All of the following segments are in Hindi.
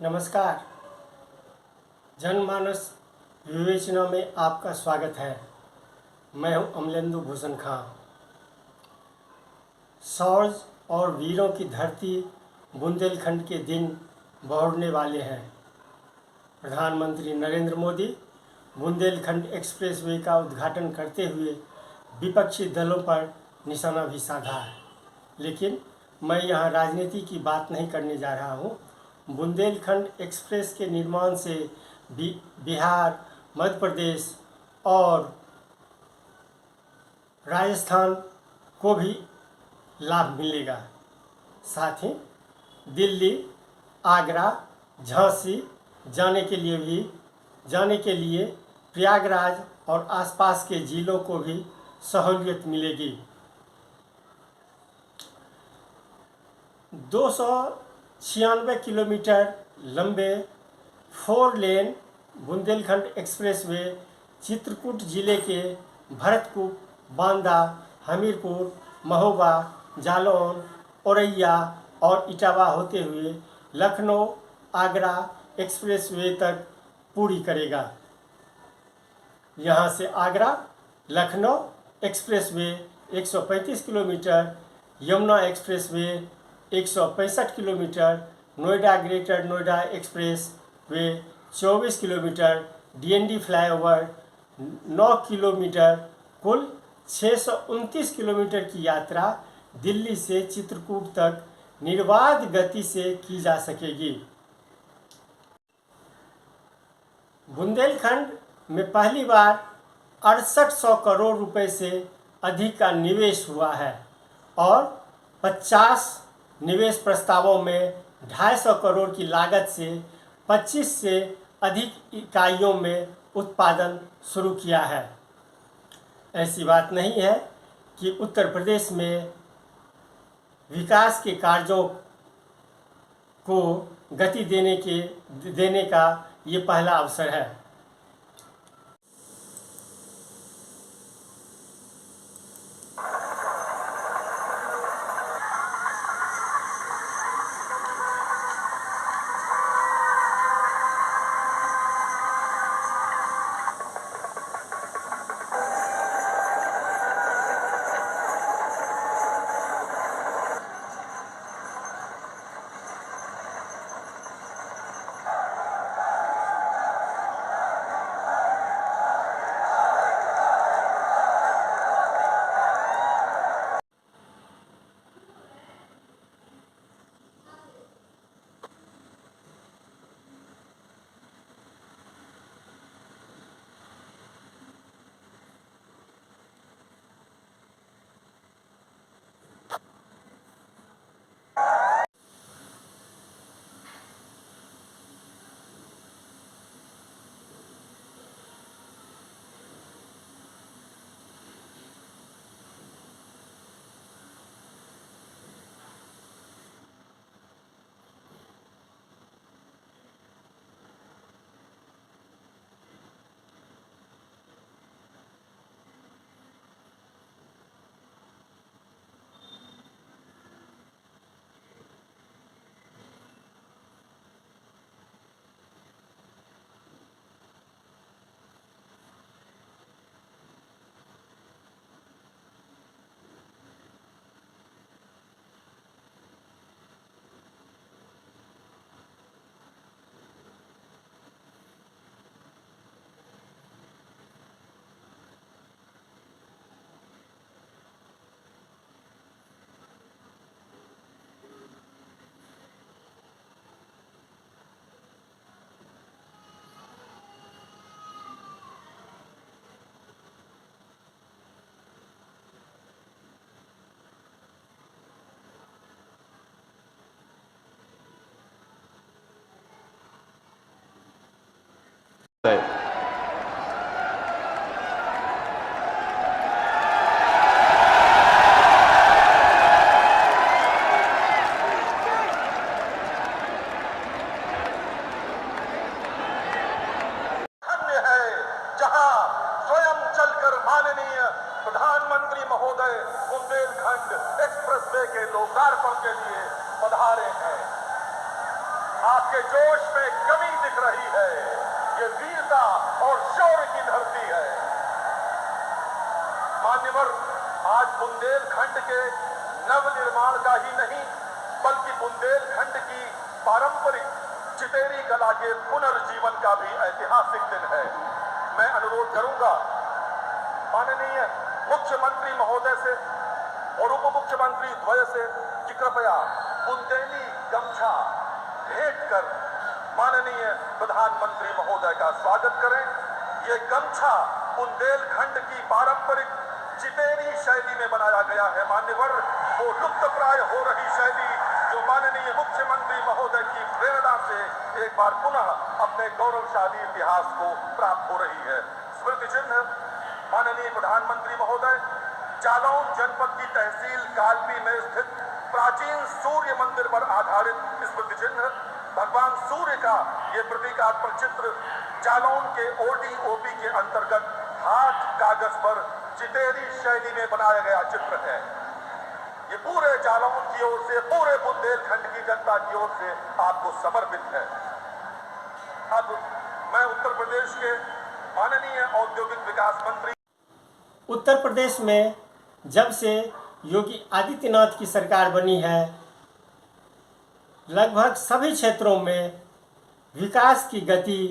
नमस्कार। जनमानस विवेचना में आपका स्वागत है। मैं हूं अमलेंदु भूषण खां। शौर्य और वीरों की धरती बुंदेलखंड के दिन बहुरने वाले हैं। प्रधानमंत्री नरेंद्र मोदी बुंदेलखंड एक्सप्रेसवे का उद्घाटन करते हुए विपक्षी दलों पर निशाना भी साधा है, लेकिन मैं यहाँ राजनीति की बात नहीं करने जा रहा हूँ। बुंदेलखंड एक्सप्रेस के निर्माण से बिहार, मध्य प्रदेश और राजस्थान को भी लाभ मिलेगा। साथ ही दिल्ली, आगरा, झांसी जाने के लिए प्रयागराज और आसपास के जिलों को भी सहूलियत मिलेगी। 296 किलोमीटर लंबे 4 लेन बुंदेलखंड एक्सप्रेसवे चित्रकूट जिले के भरतकूप, बांदा, हमीरपुर, महोबा, जालौन, औरैया और इटावा होते हुए लखनऊ आगरा एक्सप्रेसवे तक पूरी करेगा। यहाँ से Agra Lucknow expressway 135 kilometre, Yamuna expressway 165 kilometre, Noida greater Noida express way 24 kilometre, DND flyover 9 kilometre, कुल 629 किलोमीटर की यात्रा दिल्ली से चित्रकूट तक निर्बाध गति से की जा सकेगी। बुंदेलखंड में पहली बार 6800 करोड़ रुपए से अधिक का निवेश हुआ है और 50 निवेश प्रस्तावों में 250 करोड़ की लागत से 25 से अधिक इकाइयों में उत्पादन शुरू किया है। ऐसी बात नहीं है कि उत्तर प्रदेश में विकास के कार्यों को गति देने का ये पहला अवसर है। प्रधानमंत्री महोदय बुंदेलखंड एक्सप्रेसवे के लोकार्पण के लिए पधारे हैं। आप के जोश में कमी दिख रही है। ये वीरता और शौर्य की धरती है। मान्यवर, आज बुंदेलखंड के नवनिर्माण का ही नहीं बल्कि बुंदेलखंड की पारंपरिक चितेरी कला के पुनर्जीवन का भी ऐतिहासिक दिन है। मैं अनुरोध करूंगा माननीय मुख्यमंत्री महोदय से और उप मुख्यमंत्री द्वय से कि कृपया बुंदेली गमछा भेंट कर माननीय प्रधानमंत्री महोदय का स्वागत करें। ये गमछा बुंदेलखंड की पारंपरिक चितेरी शैली में बनाया गया है। मान्यवर, वो लुप्तप्राय हो रही शैली जो माननीय मुख्यमंत्री महोदय की प्रेरणा से एक बार पुनः अपने गौरवशाली इतिहास को प्राप्त हो रही है। स्मृति चिन्ह माननीय प्रधानमंत्री महोदय, जालौन जनपद की तहसील कालपी में स्थित प्राचीन सूर्य मंदिर पर आधारित स्मृति चिन्ह, भगवान सूर्य का ये प्रतीकात्मक चित्र जालौन के ओडीओपी के अंतर्गत हाथ कागज पर चितेरी शैली में बनाया गया चित्र है। ये पूरे जालौन की ओर से, पूरे बुंदेलखंड की जनता की ओर से आपको समर्पित है। अब मैं उत्तर प्रदेश के माननीय औद्योगिक विकास मंत्री। उत्तर प्रदेश में जब से योगी आदित्यनाथ की सरकार बनी है, लगभग सभी क्षेत्रों में विकास की गति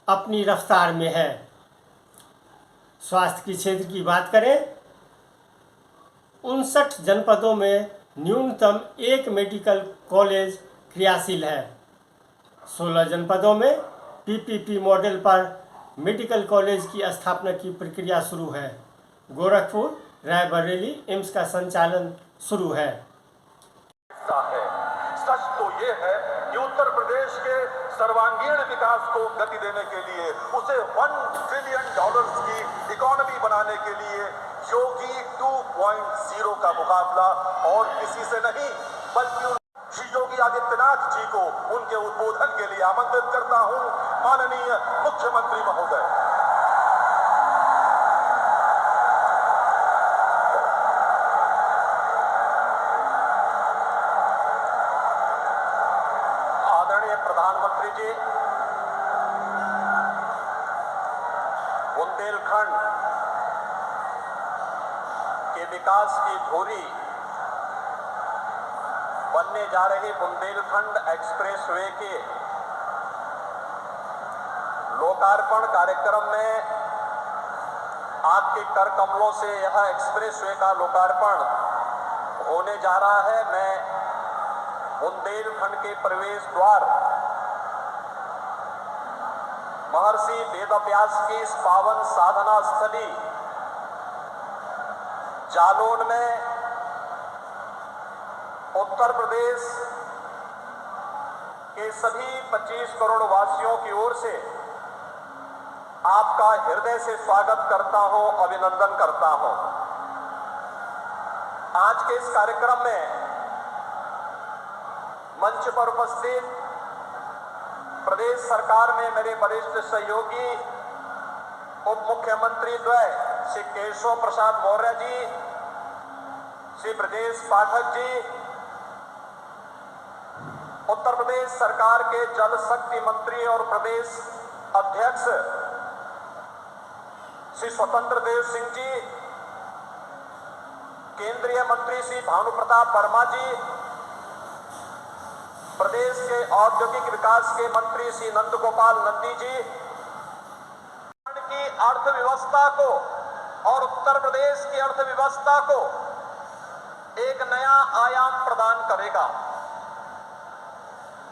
अपनी रफ्तार में है। स्वास्थ्य के क्षेत्र की बात करें, 59 जनपदों में न्यूनतम एक मेडिकल कॉलेज क्रियाशील है। 16 जनपदों में पीपीपी मॉडल पर मेडिकल कॉलेज की स्थापना की प्रक्रिया शुरू है। गोरखपुर, रायबरेली एम्स का संचालन शुरू है। सच तो ये है कि उत्तर प्रदेश के सर्वांगीण विकास को गति देने के लिए, उसे $1 ट्रिलियन की इकोनॉमी बनाने के लिए योगी 2.0 का मुकाबला और किसी से नहीं बल्कि श्री योगी आदित्यनाथ जी को उनके उद्बोधन के लिए आमंत्रित करता हूं। माननीय मुख्यमंत्री महोदय, आदरणीय प्रधानमंत्री जी, बुंदेलखंड के विकास की धुरी बनने जा रहे बुंदेलखंड एक्सप्रेसवे के लोकार्पण कार्यक्रम में आपके कर कमलों से यह एक्सप्रेसवे का लोकार्पण होने जा रहा है। मैं बुंदेलखंड के प्रवेश द्वार महर्षि वेदव्यास की इस पावन साधना स्थली जालौन में उत्तर प्रदेश के सभी 25 करोड़ वासियों की ओर से आपका हृदय से स्वागत करता हूं, अभिनंदन करता हूं। आज के इस कार्यक्रम में मंच पर उपस्थित प्रदेश सरकार में मेरे वरिष्ठ सहयोगी उप मुख्यमंत्री द्वय श्री केशव प्रसाद मौर्य जी, श्री ब्रजेश पाठक जी, उत्तर प्रदेश सरकार के जल शक्ति मंत्री और प्रदेश अध्यक्ष श्री स्वतंत्र देव सिंह जी, केंद्रीय मंत्री श्री भानु प्रताप वर्मा जी, प्रदेश के औद्योगिक विकास के मंत्री श्री नंद गोपाल नंदी जी, की अर्थव्यवस्था को और उत्तर प्रदेश की अर्थव्यवस्था को एक नया आयाम प्रदान करेगा।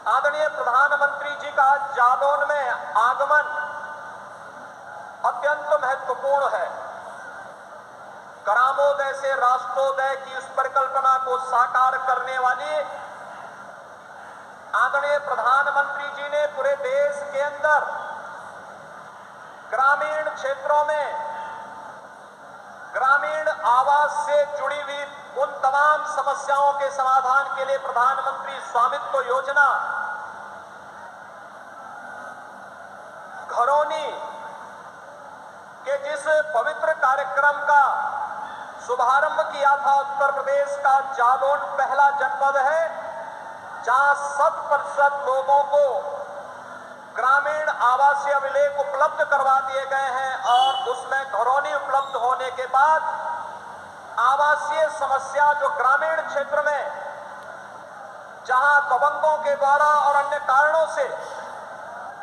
आदरणीय प्रधानमंत्री जी का जालौन में आगमन अत्यंत महत्वपूर्ण है। ग्रामोदय से राष्ट्रोदय की उस परिकल्पना को साकार करने वाली आदरणीय प्रधानमंत्री जी ने पूरे देश के अंदर ग्रामीण क्षेत्रों में ग्रामीण आवास से जुड़ी हुई उन तमाम समस्याओं के समाधान के लिए प्रधानमंत्री स्वामित्व योजना, घरौनी के जिस पवित्र कार्यक्रम का शुभारंभ किया था, उत्तर प्रदेश का जालौन पहला जनपद है जहां 100% लोगों को ग्रामीण आवासीय अभिलेख उपलब्ध करवा दिए गए हैं और उसमें घरौनी उपलब्ध होने के बाद आवासीय समस्या जो ग्रामीण क्षेत्र में जहां दबंगों के द्वारा और अन्य कारणों से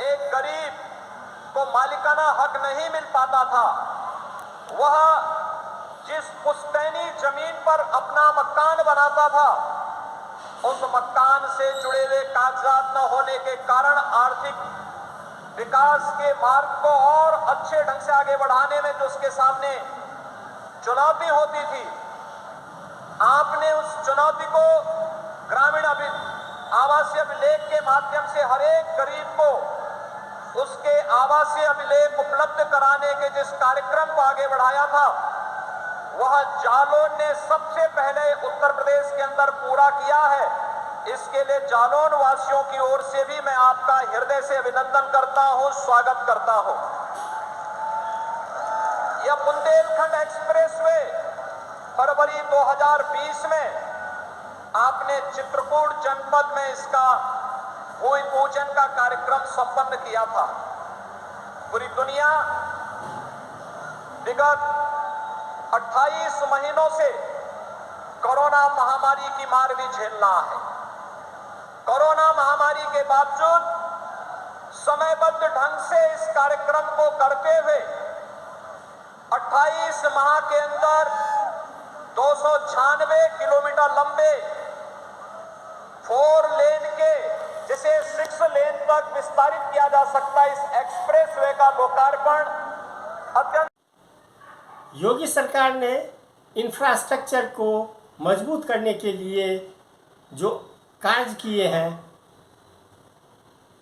एक गरीब को मालिकाना हक नहीं मिल पाता था, वह जिस पुश्तैनी जमीन पर अपना मकान बनाता था, उस मकान से जुड़े हुए कागजात न होने के कारण आर्थिक विकास के मार्ग को और अच्छे ढंग से आगे बढ़ाने में जो उसके सामने चुनौती होती थी, आपने उस चुनौती को ग्रामीण आवासीय अभिलेख के माध्यम से हर एक गरीब को उसके आवासीय अभिलेख उपलब्ध कराने के जिस कार्यक्रम को आगे बढ़ाया था, वह जालौन ने सबसे पहले उत्तर प्रदेश के अंदर पूरा किया है। इसके लिए जालौन वासियों की ओर से भी मैं आपका हृदय से अभिनंदन करता हूं, स्वागत करता हूं। यह बुंदेलखंड एक्सप्रेसवे फरवरी 2020 में आपने चित्रकूट जनपद में इसका भूमि पूजन का कार्यक्रम संपन्न किया था। पूरी दुनिया विगत 28 महीनों से कोरोना महामारी की मार भी झेल रहा है। कोरोना महामारी के बावजूद समयबद्ध ढंग से इस कार्यक्रम को करते हुए 28 माह के अंदर 296 किलोमीटर लंबे 4 लेन के जिसे 6 लेन तक विस्तारित किया जा सकता है, इस एक्सप्रेसवे का लोकार्पण अत्यंत योगी सरकार ने इंफ्रास्ट्रक्चर को मजबूत करने के लिए जो कार्य किए हैं,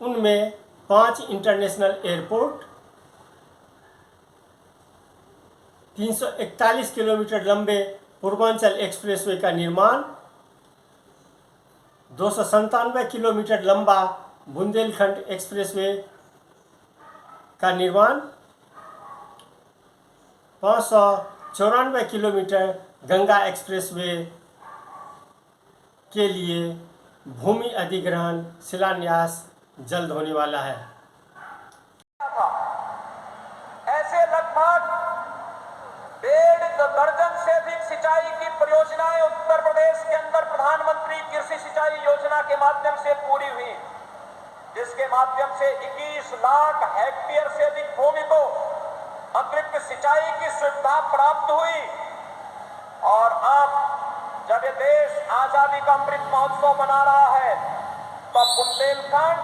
उनमें 5 इंटरनेशनल एयरपोर्ट, 341 किलोमीटर लंबे पूर्वांचल एक्सप्रेसवे का निर्माण, 297 किलोमीटर लंबा बुंदेलखंड एक्सप्रेसवे का निर्माण, 594 किलोमीटर गंगा एक्सप्रेसवे के लिए भूमि अधिग्रहण शिलान्यास जल्द होने वाला है। ऐसे लगभग 1.5 दर्जन से अधिक सिंचाई की परियोजनाएं उत्तर प्रदेश के अंदर प्रधानमंत्री कृषि सिंचाई योजना के माध्यम से पूरी हुई, जिसके माध्यम से 21 लाख हेक्टेयर से अधिक भूमि को अतिरिक्त सिंचाई की सुविधा प्राप्त हुई। और अब जब ये देश आजादी का अमृत महोत्सव मना रहा है, तब बुंदेलखंड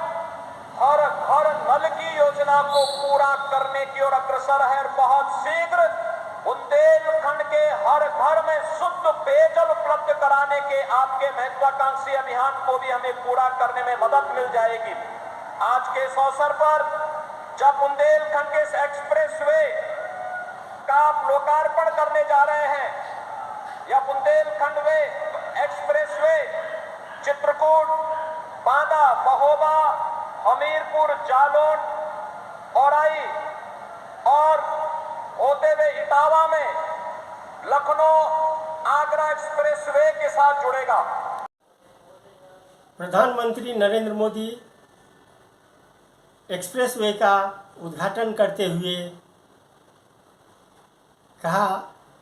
हर घर नल की योजना को पूरा करने की ओर अग्रसर है और बहुत शीघ्र बुंदेलखंड के हर घर में शुद्ध पेयजल उपलब्ध कराने के आपके महत्वाकांक्षी अभियान को भी हमें पूरा करने में मदद मिल जाएगी। आज के इस अवसर पर जब बुंदेलखंड के इस एक्सप्रेसवे का आप लोकार्पण करने जा रहे हैं, यह बुंदेलखंड वे एक्सप्रेसवे चित्रकूट, बांदा, महोबा, हमीरपुर, जालौन, औराई और होते हुए इटावा में लखनऊ आगरा एक्सप्रेसवे के साथ जुड़ेगा। प्रधानमंत्री नरेंद्र मोदी एक्सप्रेसवे का उद्घाटन करते हुए कहा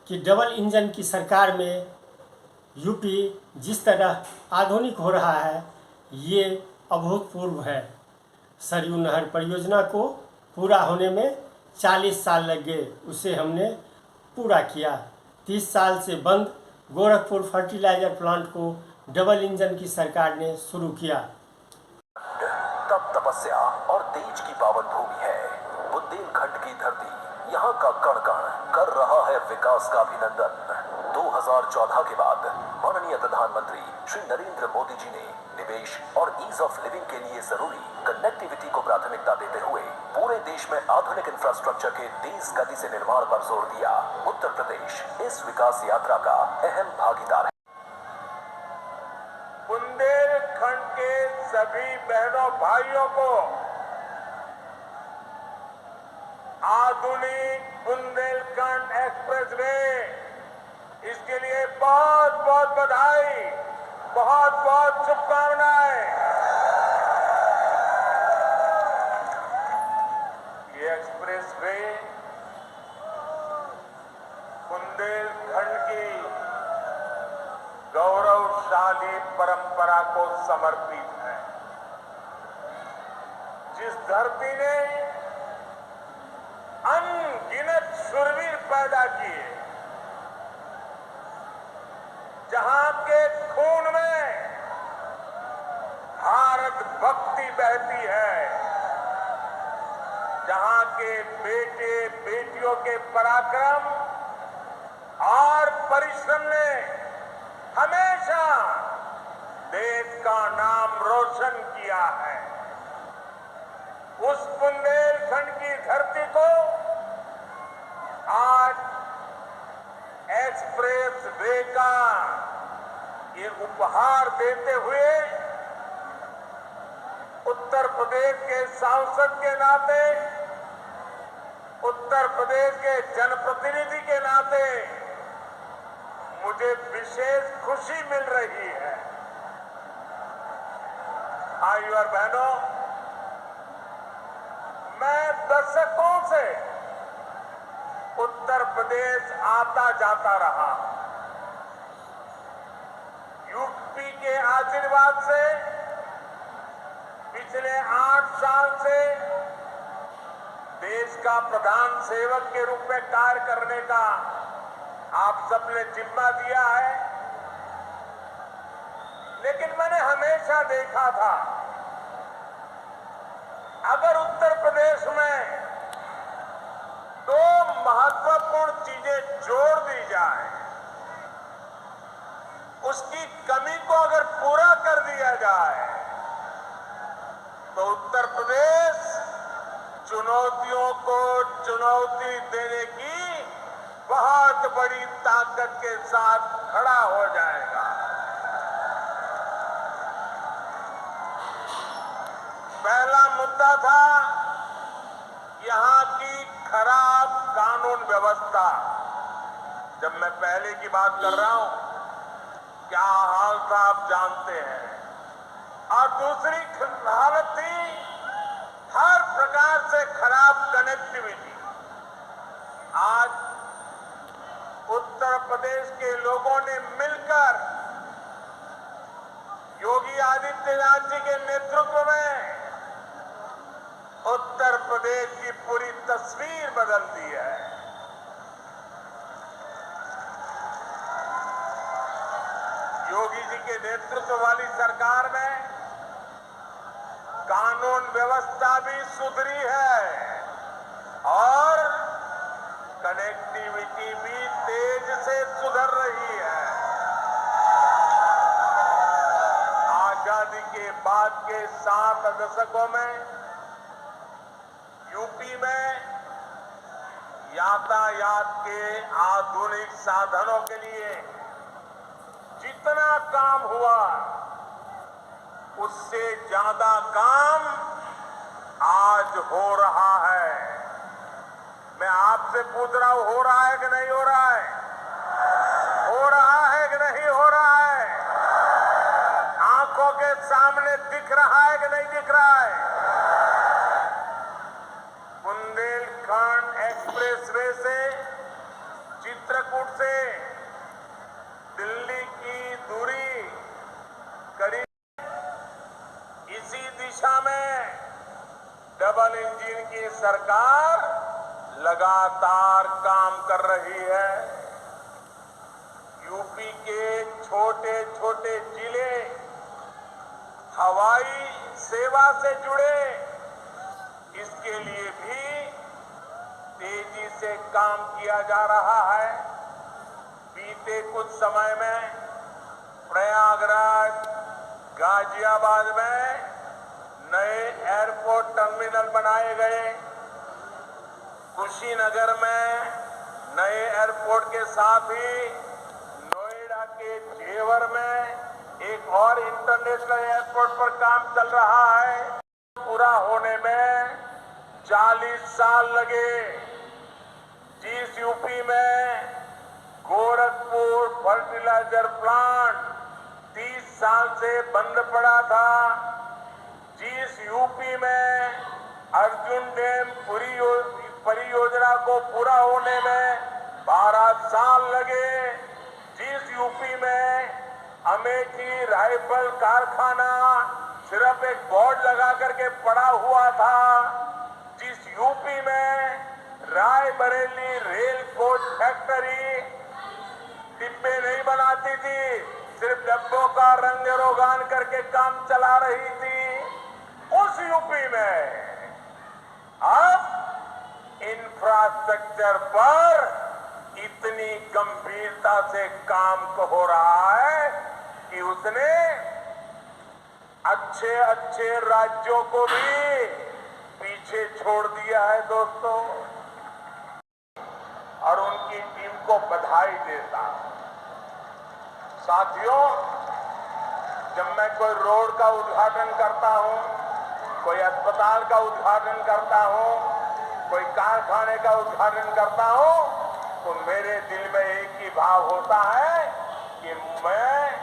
कि डबल इंजन की सरकार में यूपी जिस तरह आधुनिक हो रहा है, ये अभूतपूर्व है। सरयू नहर परियोजना को पूरा होने में 40 साल लग गए, उसे हमने पूरा किया। 30 साल से बंद गोरखपुर फर्टिलाइजर प्लांट को डबल इंजन की सरकार ने शुरू किया। तप तपस्या और तेज की पावन भूमि है बुंदेलखंड की धरती। यहाँ का कण कण कर रहा है विकास का अभिनंदन। 2014 के बाद माननीय प्रधानमंत्री श्री नरेंद्र मोदी जी ने निवेश और ईज ऑफ लिविंग के लिए जरूरी कनेक्टिविटी को प्राथमिकता देते हुए पूरे देश में आधुनिक इंफ्रास्ट्रक्चर के तेज गति से निर्माण पर जोर दिया। उत्तर प्रदेश इस विकास यात्रा का अहम भागीदार है। बुंदेलखंड के सभी बहनों भाइयों को आधुनिक बुंदेलखंड एक्सप्रेसवे, इसके लिए बहुत बहुत बधाई। बहुत बहुत शुभकामनाएं। ये एक्सप्रेस वे बुंदेलखंड की गौरवशाली परंपरा को समर्पित है। जिस धरती ने अनगिनत शूरवीर पैदा किए, जहां के खून में भारत भक्ति बहती है, जहां के बेटे बेटियों के पराक्रम और परिश्रम ने हमेशा देश का नाम रोशन किया है, उस बुंदेलखंड की धरती को आज एक्सप्रेस वे का ये उपहार देते हुए उत्तर प्रदेश के सांसद के नाते, उत्तर प्रदेश के जनप्रतिनिधि के नाते मुझे विशेष खुशी मिल रही है। भाइयों और बहनों, मैं दशकों से उत्तर प्रदेश आता जाता रहा। यूपी के आशीर्वाद से पिछले 8 साल से देश का प्रधान सेवक के रूप में कार्य करने का आप सबने जिम्मा दिया है। लेकिन मैंने हमेशा देखा था, अगर उत्तर प्रदेश में 2 महत्वपूर्ण चीजें जोड़ दी जाए, उसकी कमी को अगर पूरा कर दिया जाए, तो उत्तर प्रदेश चुनौतियों को चुनौती देने की बहुत बड़ी ताकत के साथ खड़ा हो जाएगा। पहला मुद्दा था यहां की खराब कानून व्यवस्था। जब मैं पहले की बात कर रहा हूं, क्या हाल था आप जानते हैं। और दूसरी हालत थी हर प्रकार से खराब कनेक्टिविटी। आज उत्तर प्रदेश के लोगों ने मिलकर योगी आदित्यनाथ जी के नेतृत्व में उत्तर प्रदेश की पूरी तस्वीर बदल दी है। योगी जी के नेतृत्व वाली सरकार में कानून व्यवस्था भी सुधरी है और कनेक्टिविटी भी तेज से सुधर रही है। आजादी के बाद के 7 दशकों में यूपी में यातायात के आधुनिक साधनों के लिए जितना काम हुआ, उससे ज्यादा काम आज हो रहा है। मैं आपसे पूछ रहा हूं, हो रहा है कि नहीं हो रहा है? हो रहा है कि नहीं हो रहा है? आंखों के सामने दिख रहा है कि नहीं दिख रहा है? बुंदेलखंड एक्सप्रेसवे से चित्रकूट से दिल्ली की दूरी करीब इसी दिशा में डबल इंजन की सरकार लगातार काम कर रही है। यूपी के छोटे छोटे जिले हवाई सेवा से जुड़े, इसके लिए भी तेजी से काम किया जा रहा है। बीते कुछ समय में प्रयागराज, गाजियाबाद में नए एयरपोर्ट टर्मिनल बनाए गए। कुशीनगर में नए एयरपोर्ट के साथ ही नोएडा के जेवर में एक और इंटरनेशनल एयरपोर्ट पर काम चल रहा है। पूरा होने में 40 साल लगे। जिस यूपी में गोरखपुर फर्टिलाइजर प्लांट 30 साल से बंद पड़ा था, जिस यूपी में अर्जुन डैम परियोजना को पूरा होने में 12 साल लगे, जिस यूपी में अमेठी राइफल कारखाना सिर्फ एक बोर्ड लगा करके पड़ा हुआ था, जिस यूपी में रायबरेली रेल कोच फैक्ट्री डिब्बे नहीं बनाती थी, सिर्फ डब्बों का रंग रोगान करके काम चला रही थी, उस यूपी में अब इंफ्रास्ट्रक्चर पर इतनी गंभीरता से काम हो रहा है कि उसने अच्छे अच्छे राज्यों को भी पीछे छोड़ दिया है दोस्तों, और उनकी टीम को बधाई देता हूं। साथियों, जब मैं कोई रोड का उद्घाटन करता हूं, कोई अस्पताल का उद्घाटन करता हूं, कोई कारखाने का उद्घाटन करता हूं, तो मेरे दिल में एक ही भाव होता है कि मैं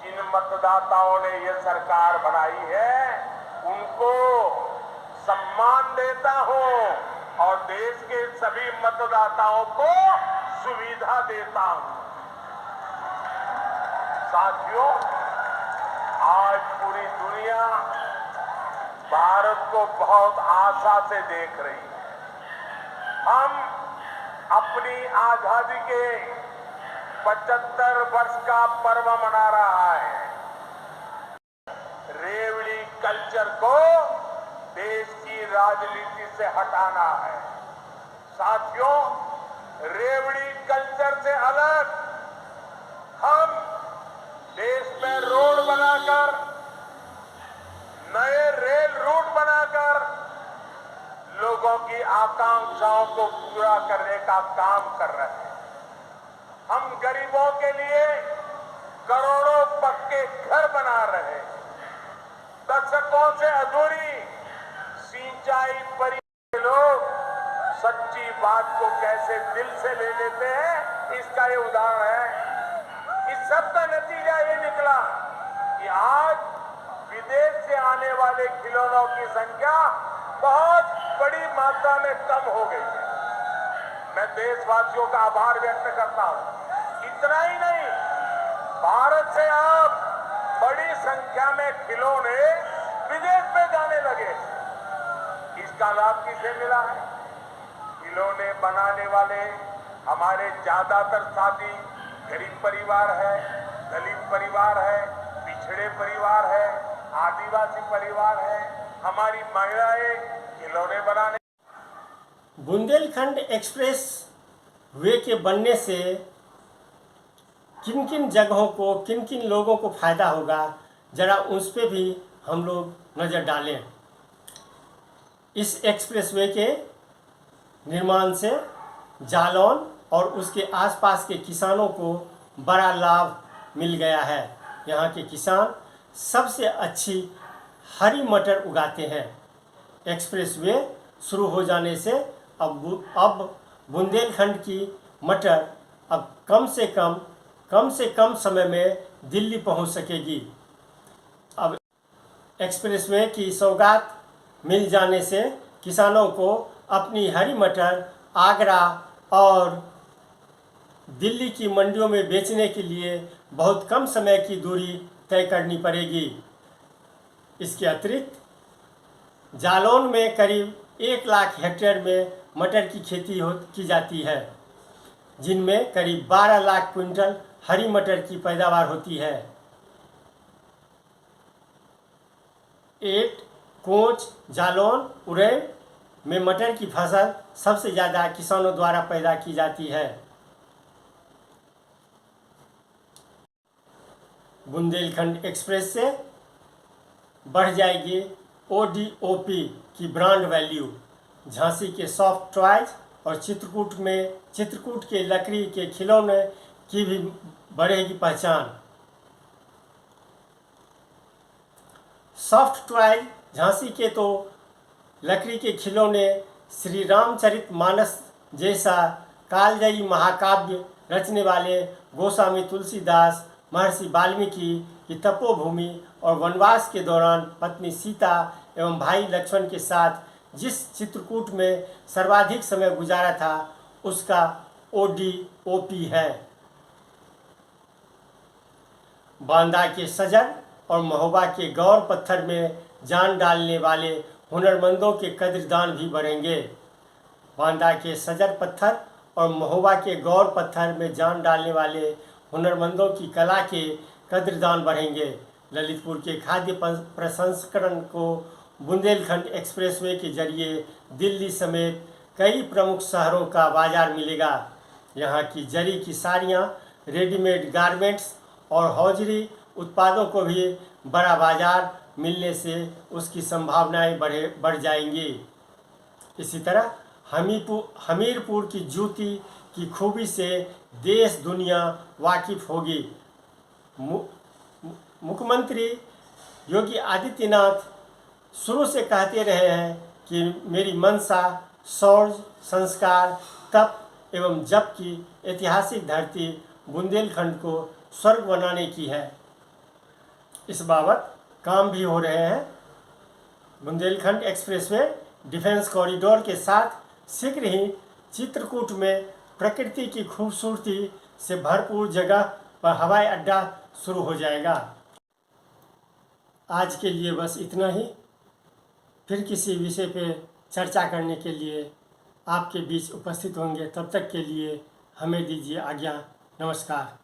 जिन मतदाताओं ने ये सरकार बनाई है उनको सम्मान देता हूं और देश के सभी मतदाताओं को सुविधा देता हूं। साथियों, आज पूरी दुनिया भारत को बहुत आशा से देख रही है। हम अपनी आजादी के 75 वर्ष का पर्व मना रहा है। रेवड़ी कल्चर को देश की राजनीति से हटाना है। साथियों, रेवड़ी कल्चर से अलग हम देश में रोड बनाकर, नए रेल रूट बनाकर लोगों की आकांक्षाओं को पूरा करने का काम कर रहे हैं। हम गरीबों के लिए करोड़ों पक्के घर बना रहे हैं। दशकों से अधूरी सिंचाई परियोजना लोग सच्ची बात को कैसे दिल से ले लेते हैं, इसका ये उदाहरण है। इस सब का नतीजा ये निकला कि आज विदेश से आने वाले खिलौनों की संख्या बहुत बड़ी मात्रा में कम हो गई है। मैं देशवासियों का आभार व्यक्त करता हूं। इतना ही नहीं, भारत से अब बड़ी संख्या में खिलौने विदेश में जाने लगे। इसका लाभ किसे मिला है? खिलौने बनाने वाले हमारे ज्यादातर साथी गरीब परिवार है, दलित परिवार है, पिछड़े परिवार है, आदिवासी परिवार है। हमारी महिलाएं खिलौने बनाने। बुंदेलखंड एक्सप्रेस वे के बनने से किन किन जगहों को, किन किन लोगों को फ़ायदा होगा, ज़रा उस पर भी हम लोग नज़र डालें। इस एक्सप्रेसवे के निर्माण से जालौन और उसके आसपास के किसानों को बड़ा लाभ मिल गया है। यहाँ के किसान सबसे अच्छी हरी मटर उगाते हैं। एक्सप्रेसवे शुरू हो जाने से अब बुंदेलखंड की मटर अब कम से कम समय में दिल्ली पहुंच सकेगी। अब एक्सप्रेसवे की सौगात मिल जाने से किसानों को अपनी हरी मटर आगरा और दिल्ली की मंडियों में बेचने के लिए बहुत कम समय की दूरी तय करनी पड़ेगी। इसके अतिरिक्त जालौन में करीब 1 लाख हेक्टेयर में मटर की खेती की जाती है, जिनमें करीब 12 लाख क्विंटल हरी मटर की पैदावार होती है। 8 कोंच, जालौन, उरैर में मटर की फसल सबसे ज़्यादा किसानों द्वारा पैदा की जाती है। बुंदेलखंड एक्सप्रेस से बढ़ जाएगी ODOP की ब्रांड वैल्यू। झांसी के सॉफ्ट टॉयज और चित्रकूट के लकड़ी के खिलौने की भी बढ़ेगी पहचान। सॉफ्ट टॉयज झांसी के तो लकड़ी के खिलौने श्री रामचरितमानस जैसा कालजयी महाकाव्य रचने वाले गोस्वामी तुलसीदास महर्षि वाल्मीकि की तपोभूमि और वनवास के दौरान पत्नी सीता एवं भाई लक्ष्मण के साथ जिस चित्रकूट में सर्वाधिक समय गुजारा था उसका ODOP है। बांदा के सजर और महोबा के गौर पत्थर में जान डालने वाले हुनरमंदों के कद्रदान भी बढ़ेंगे। बांदा के सजर पत्थर और महोबा के गौर पत्थर में जान डालने वाले हुनरमंदों की कला के कद्रदान बढ़ेंगे। ललितपुर के खाद्य प्रसंस्करण को बुंदेलखंड एक्सप्रेसवे के जरिए दिल्ली समेत कई प्रमुख शहरों का बाजार मिलेगा। यहाँ की जरी की साड़ियाँ, रेडीमेड गारमेंट्स और हौजरी उत्पादों को भी बड़ा बाजार मिलने से उसकी संभावनाएं बढ़ जाएंगी। इसी तरह हमीरपुर की जूती की खूबी से देश दुनिया वाकिफ होगी। मुख्यमंत्री योगी आदित्यनाथ शुरू से कहते रहे हैं कि मेरी मंशा शौर्य, संस्कार, तप एवं जप की ऐतिहासिक धरती बुंदेलखंड को स्वर्ग बनाने की है। इस बाबत काम भी हो रहे हैं। बुंदेलखंड एक्सप्रेसवे डिफेंस कॉरिडोर के साथ शीघ्र ही चित्रकूट में प्रकृति की खूबसूरती से भरपूर जगह पर हवाई अड्डा शुरू हो जाएगा। आज के लिए बस इतना ही। फिर किसी विषय पे चर्चा करने के लिए आपके बीच उपस्थित होंगे। तब तक के लिए हमें दीजिए आज्ञा। नमस्कार।